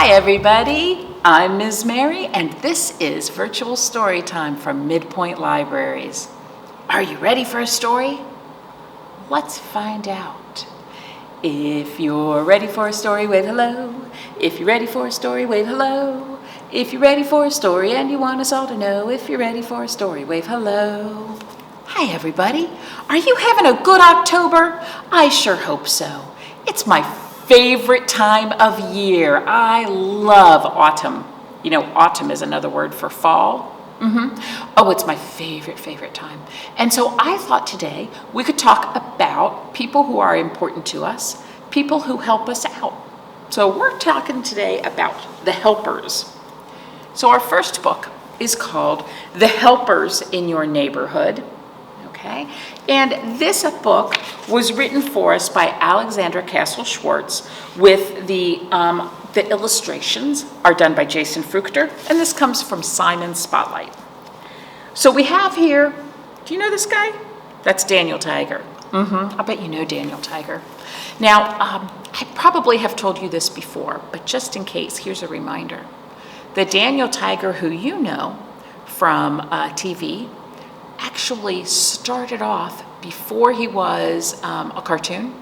Hi everybody, I'm Ms. Mary and this is Virtual Storytime from Midpoint Libraries. Are you ready for a story? Let's find out. If you're ready for a story, wave hello. If you're ready for a story, wave hello. If you're ready for a story and you want us all to know, if you're ready for a story, wave hello. Hi everybody, are you having a good October? I sure hope so. It's my favorite time of year. I love autumn. You know, autumn is another word for fall. Oh, it's my favorite time. And so I thought today we could talk about people who are important to us, people who help us out. So we're talking today about the helpers. So our first book is called The Helpers in Your Neighborhood. Okay, and this book was written for us by Alexandra Cassel with the illustrations are done by Jason Fruchter, and this comes from Simon Spotlight. So we have here, do you know this guy? That's Daniel Tiger. I bet you know Daniel Tiger. Now, I probably have told you this before, but just in case, here's a reminder. The Daniel Tiger who you know from TV actually started off before he was a cartoon.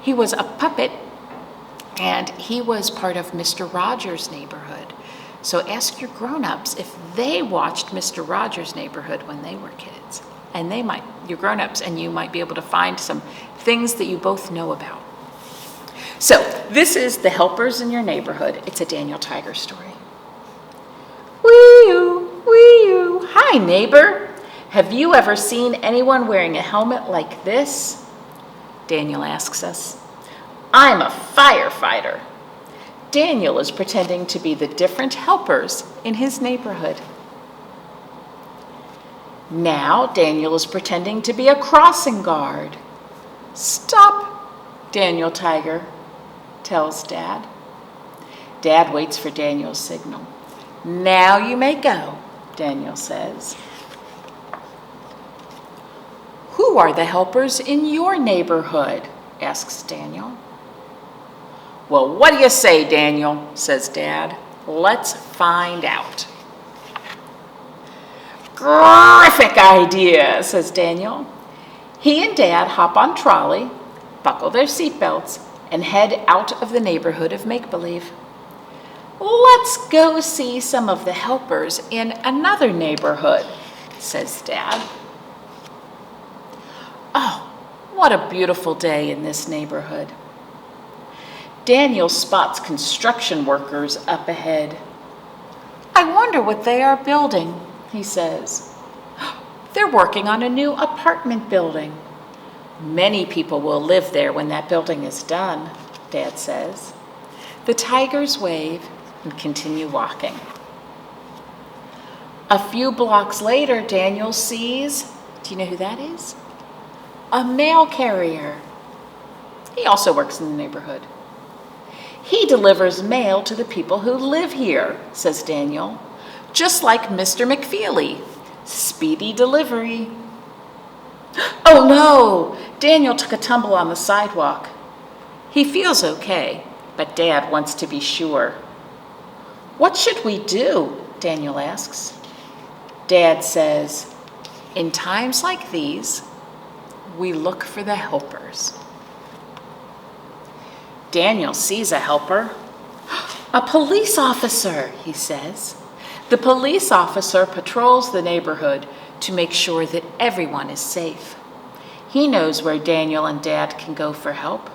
He was a puppet, and he was part of Mr. Rogers' Neighborhood. So ask your grown-ups if they watched Mr. Rogers' Neighborhood when they were kids. And they might, your grown-ups, and you might be able to find some things that you both know about. So this is The Helpers in Your Neighborhood. It's a Daniel Tiger story. Wee-oo, wee-oo. Hi, neighbor. Have you ever seen anyone wearing a helmet like this? Daniel asks us. I'm a firefighter. Daniel is pretending to be the different helpers in his neighborhood. Now Daniel is pretending to be a crossing guard. Stop, Daniel Tiger tells Dad. Dad waits for Daniel's signal. Now you may go, Daniel says. Who are the helpers in your neighborhood? Asks Daniel. Well, what do you say, Daniel? Says Dad. Let's find out. Terrific idea, says Daniel. He and Dad hop on trolley, buckle their seatbelts, and head out of the neighborhood of make-believe. Let's go see some of the helpers in another neighborhood, says Dad. Oh, what a beautiful day in this neighborhood. Daniel spots construction workers up ahead. I wonder what they are building, he says. They're working on a new apartment building. Many people will live there when that building is done, Dad says. The tigers wave and continue walking. A few blocks later, Daniel sees, do you know who that is? A mail carrier. He also works in the neighborhood. He delivers mail to the people who live here, says Daniel, just like Mr. McFeely. Speedy delivery. Oh no! Daniel took a tumble on the sidewalk. He feels okay, but Dad wants to be sure. What should we do? Daniel asks. Dad says, in times like these, we look for the helpers. Daniel sees a helper. A police officer, he says. The police officer patrols the neighborhood to make sure that everyone is safe. He knows where Daniel and Dad can go for help.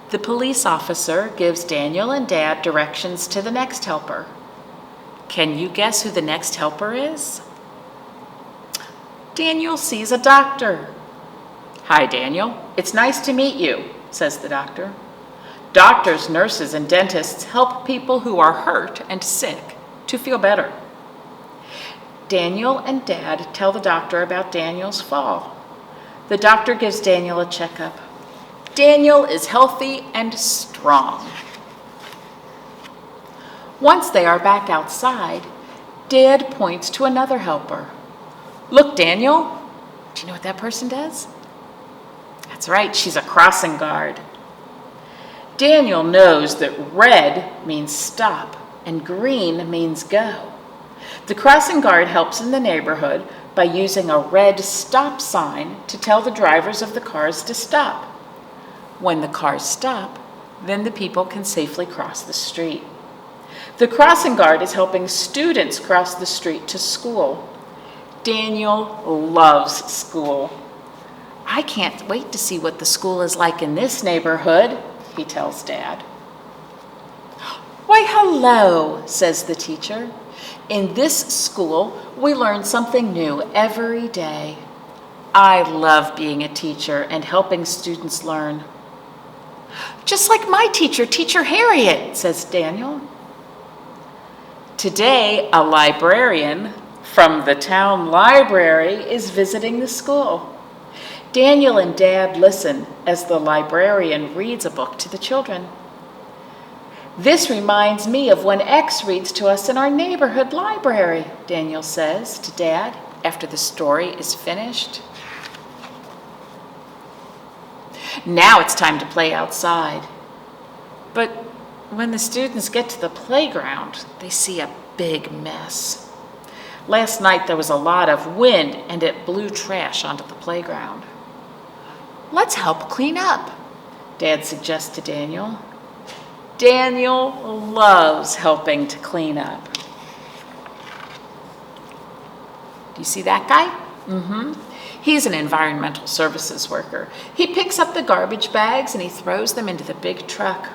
The police officer gives Daniel and Dad directions to the next helper. Can you guess who the next helper is? Daniel sees a doctor. Hi, Daniel. It's nice to meet you, says the doctor. Doctors, nurses, and dentists help people who are hurt and sick to feel better. Daniel and Dad tell the doctor about Daniel's fall. The doctor gives Daniel a checkup. Daniel is healthy and strong. Once they are back outside, Dad points to another helper. Look, Daniel, do you know what that person does? That's right, she's a crossing guard. Daniel knows that red means stop and green means go. The crossing guard helps in the neighborhood by using a red stop sign to tell the drivers of the cars to stop. When the cars stop, then the people can safely cross the street. The crossing guard is helping students cross the street to school. Daniel loves school. I can't wait to see what the school is like in this neighborhood, he tells Dad. Why, hello, says the teacher. In this school, we learn something new every day. I love being a teacher and helping students learn. Just like my teacher, Teacher Harriet, says Daniel. Today, a librarian from the town library is visiting the school. Daniel and Dad listen as the librarian reads a book to the children. This reminds me of when X reads to us in our neighborhood library, Daniel says to Dad after the story is finished. Now it's time to play outside. But when the students get to the playground, they see a big mess. Last night there was a lot of wind and it blew trash onto the playground. Let's help clean up, Dad suggests to Daniel. Daniel loves helping to clean up. Do you see that guy? He's an environmental services worker. He picks up the garbage bags and he throws them into the big truck.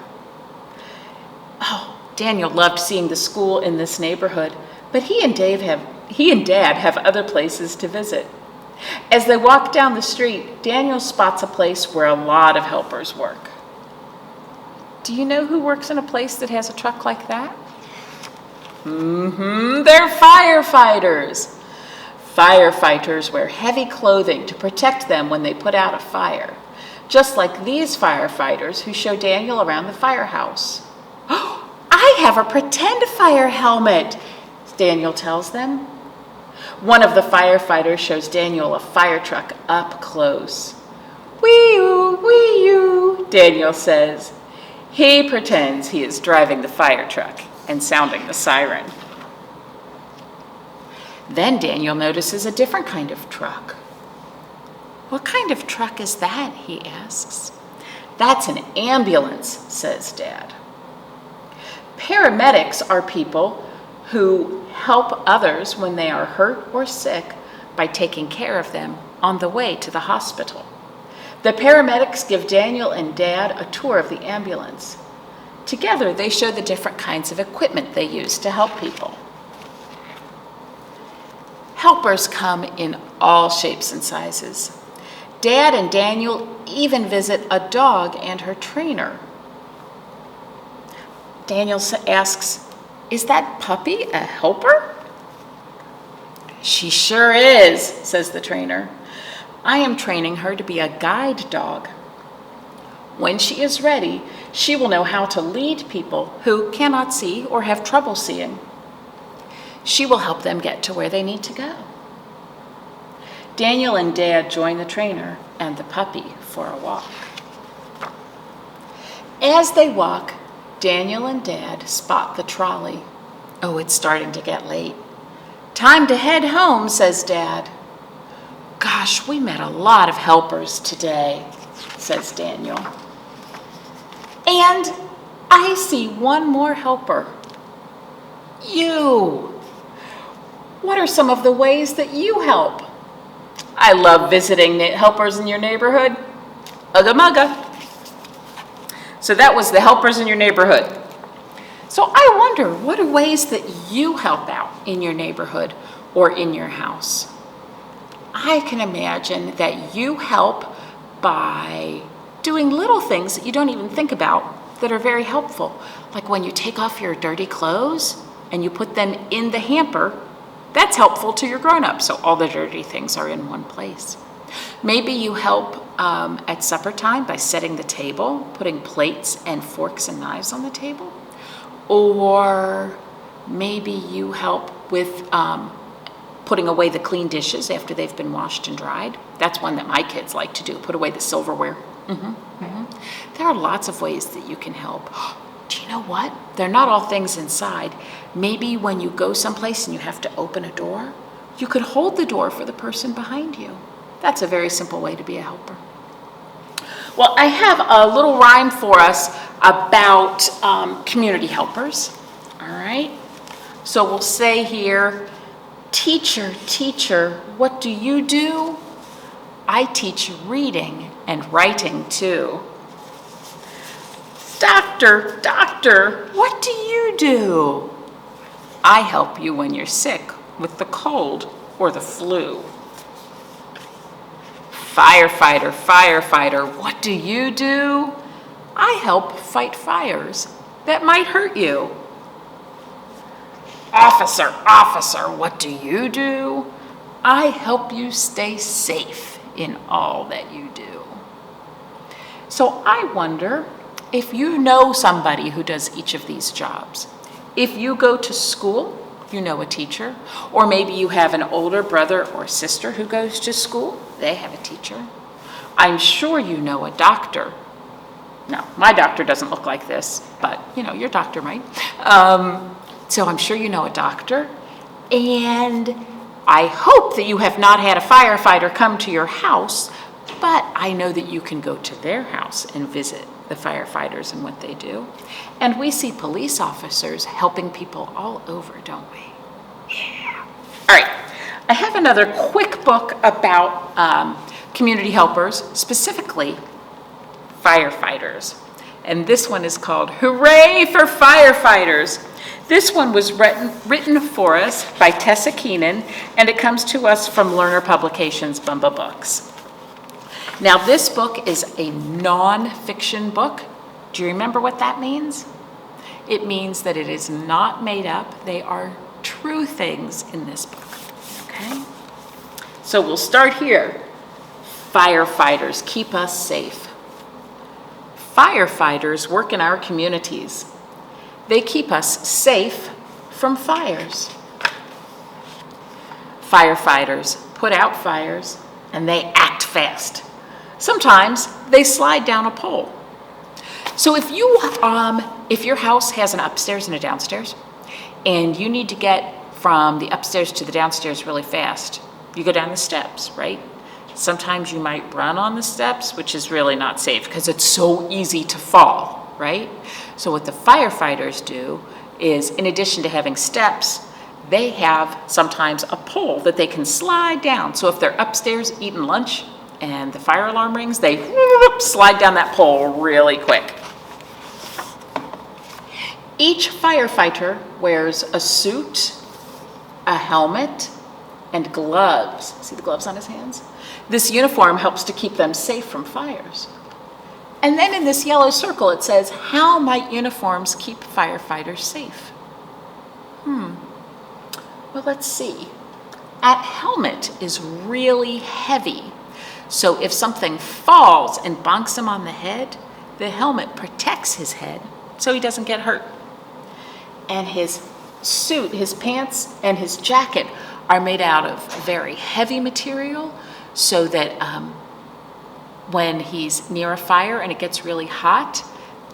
Oh, Daniel loved seeing the school in this neighborhood, but he and Dad have other places to visit. As they walk down the street, Daniel spots a place where a lot of helpers work. Do you know who works in a place that has a truck like that? They're firefighters. Firefighters wear heavy clothing to protect them when they put out a fire, just like these firefighters who show Daniel around the firehouse. Oh, I have a pretend fire helmet, Daniel tells them. One of the firefighters shows Daniel a fire truck up close. Wee-oo, wee-oo, Daniel says. He pretends he is driving the fire truck and sounding the siren. Then Daniel notices a different kind of truck. What kind of truck is that, he asks. That's an ambulance, says Dad. Paramedics are people who help others when they are hurt or sick by taking care of them on the way to the hospital. The paramedics give Daniel and Dad a tour of the ambulance. Together, they show the different kinds of equipment they use to help people. Helpers come in all shapes and sizes. Dad and Daniel even visit a dog and her trainer. Daniel asks, "Is that puppy a helper?" "She sure is," says the trainer. "I am training her to be a guide dog. When she is ready, she will know how to lead people who cannot see or have trouble seeing. She will help them get to where they need to go." Daniel and Dad join the trainer and the puppy for a walk. As they walk, Daniel and Dad spot the trolley. Oh, it's starting to get late. "Time to head home," says Dad. "Gosh, we met a lot of helpers today," says Daniel. "And I see one more helper. You. What are some of the ways that you help?" "I love visiting helpers in your neighborhood. Ugga mugga." So that was the helpers in your neighborhood. So I wonder, what are ways that you help out in your neighborhood or in your house? I can imagine that you help by doing little things that you don't even think about that are very helpful. Like when you take off your dirty clothes and you put them in the hamper, that's helpful to your grown-ups, so all the dirty things are in one place. Maybe you help at supper time by setting the table, putting plates and forks and knives on the table. Or maybe you help with putting away the clean dishes after they've been washed and dried. That's one that my kids like to do, put away the silverware. There are lots of ways that you can help. Do you know what? They're not all things inside. Maybe when you go someplace and you have to open a door, you could hold the door for the person behind you. That's a very simple way to be a helper. Well, I have a little rhyme for us about community helpers. All right? So we'll say here, teacher, teacher, what do you do? I teach reading and writing too. Doctor, doctor, what do you do? I help you when you're sick with the cold or the flu. Firefighter, firefighter, what do you do? I help fight fires that might hurt you. Officer, officer, what do you do? I help you stay safe in all that you do. So I wonder if you know somebody who does each of these jobs. If you go to school, you know a teacher, or maybe you have an older brother or sister who goes to school, they have a teacher. I'm sure you know a doctor. No, my doctor doesn't look like this, but your doctor might. So I'm sure you know a doctor, and I hope that you have not had a firefighter come to your house, but I know that you can go to their house and visit the firefighters and what they do. And we see police officers helping people all over, don't we? Yeah. All right. I have another quick book about community helpers, specifically firefighters. And this one is called Hooray for Firefighters. This one was written for us by Tessa, Kenan, and it comes to us from Learner Publications, Bumba Books. Now, this book is a non-fiction book. Do you remember what that means? It means that it is not made up. They are true things in this book, okay? So we'll start here. Firefighters keep us safe. Firefighters work in our communities. They keep us safe from fires. Firefighters put out fires and they act fast. Sometimes they slide down a pole. So if your house has an upstairs and a downstairs, and you need to get from the upstairs to the downstairs really fast, you go down the steps, right? Sometimes you might run on the steps, which is really not safe because it's so easy to fall, right? So what the firefighters do is, in addition to having steps, they have sometimes a pole that they can slide down. So if they're upstairs eating lunch and the fire alarm rings, they slide down that pole really quick. Each firefighter wears a suit, a helmet, and gloves. See the gloves on his hands? This uniform helps to keep them safe from fires. And then in this yellow circle it says, how might uniforms keep firefighters safe? Well, let's see. A helmet is really heavy. So if something falls and bonks him on the head, the helmet protects his head so he doesn't get hurt. And his suit, his pants, and his jacket are made out of very heavy material so that when he's near a fire and it gets really hot,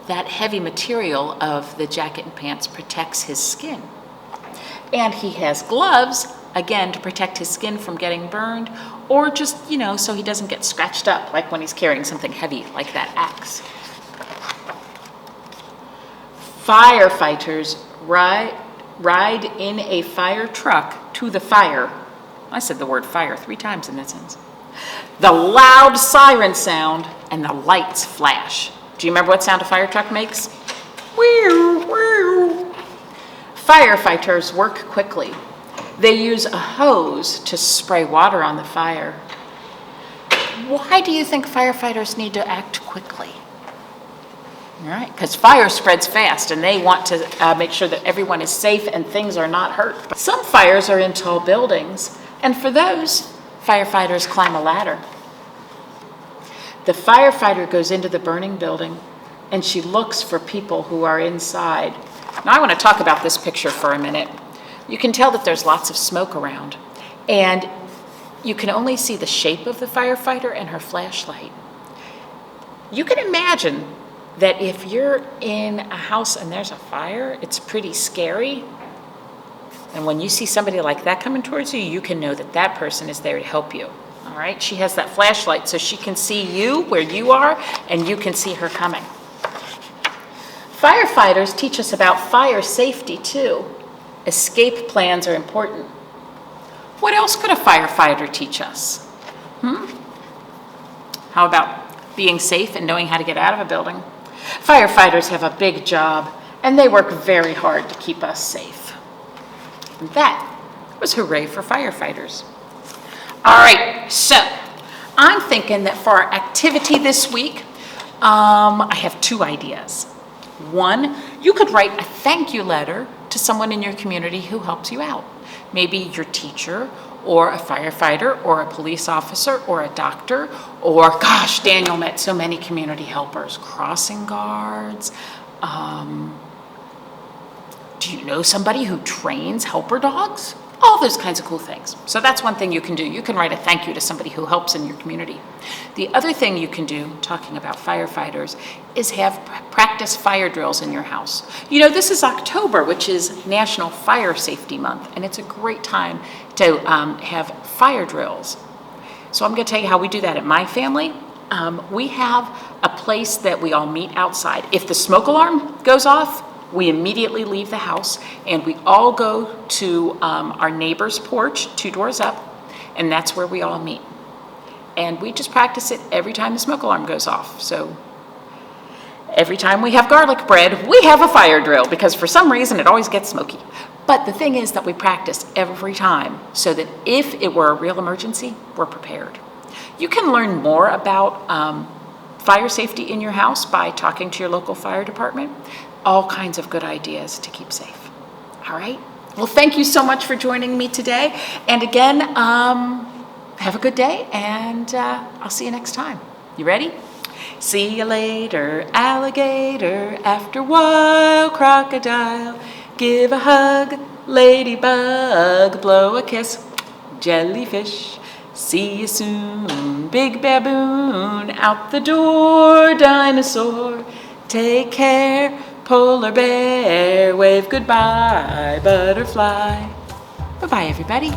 that heavy material of the jacket and pants protects his skin. And he has gloves, again, to protect his skin from getting burned, or just, so he doesn't get scratched up, like when he's carrying something heavy like that axe. Firefighters ride in a fire truck to the fire. I said the word fire 3 times in that sentence. The loud siren sound and the lights flash. Do you remember what sound a fire truck makes? Whew, whew. Firefighters work quickly. They use a hose to spray water on the fire. Why do you think firefighters need to act quickly? All right, because fire spreads fast and they want to make sure that everyone is safe and things are not hurt. But some fires are in tall buildings, and for those, firefighters climb a ladder. The firefighter goes into the burning building and she looks for people who are inside. Now I want to talk about this picture for a minute. You can tell that there's lots of smoke around, and you can only see the shape of the firefighter and her flashlight. You can imagine that if you're in a house and there's a fire, it's pretty scary. And when you see somebody like that coming towards you, you can know that that person is there to help you. All right? She has that flashlight so she can see you where you are and you can see her coming. Firefighters teach us about fire safety too. Escape plans are important. What else could a firefighter teach us? How about being safe and knowing how to get out of a building? Firefighters have a big job and they work very hard to keep us safe. And that was Hooray for Firefighters. All right, so I'm thinking that for our activity this week, I have 2 ideas. One, you could write a thank you letter to someone in your community who helps you out. Maybe your teacher, or a firefighter, or a police officer, or a doctor, or, gosh, Daniel met so many community helpers, crossing guards. Do you know somebody who trains helper dogs? All those kinds of cool things. So that's one thing you can do. You can write a thank you to somebody who helps in your community. The other thing you can do, talking about firefighters, is have practice fire drills in your house. You know, this is October, which is National Fire Safety Month, and it's a great time to have fire drills. So I'm going to tell you how we do that at my family. We have a place that we all meet outside. If the smoke alarm goes off, we immediately leave the house and we all go to our neighbor's porch, 2 doors up, and that's where we all meet. And we just practice it every time the smoke alarm goes off. So every time we have garlic bread, we have a fire drill because for some reason it always gets smoky. But the thing is that we practice every time so that if it were a real emergency, we're prepared. You can learn more about fire safety in your house by talking to your local fire department. All kinds of good ideas to keep safe. All right? Well, thank you so much for joining me today. And again, have a good day, and I'll see you next time. You ready? See you later, alligator, after a while, crocodile. Give a hug, ladybug, blow a kiss, jellyfish. See you soon, big baboon, out the door, dinosaur. Take care, polar bear, wave goodbye, butterfly. Bye-bye, everybody.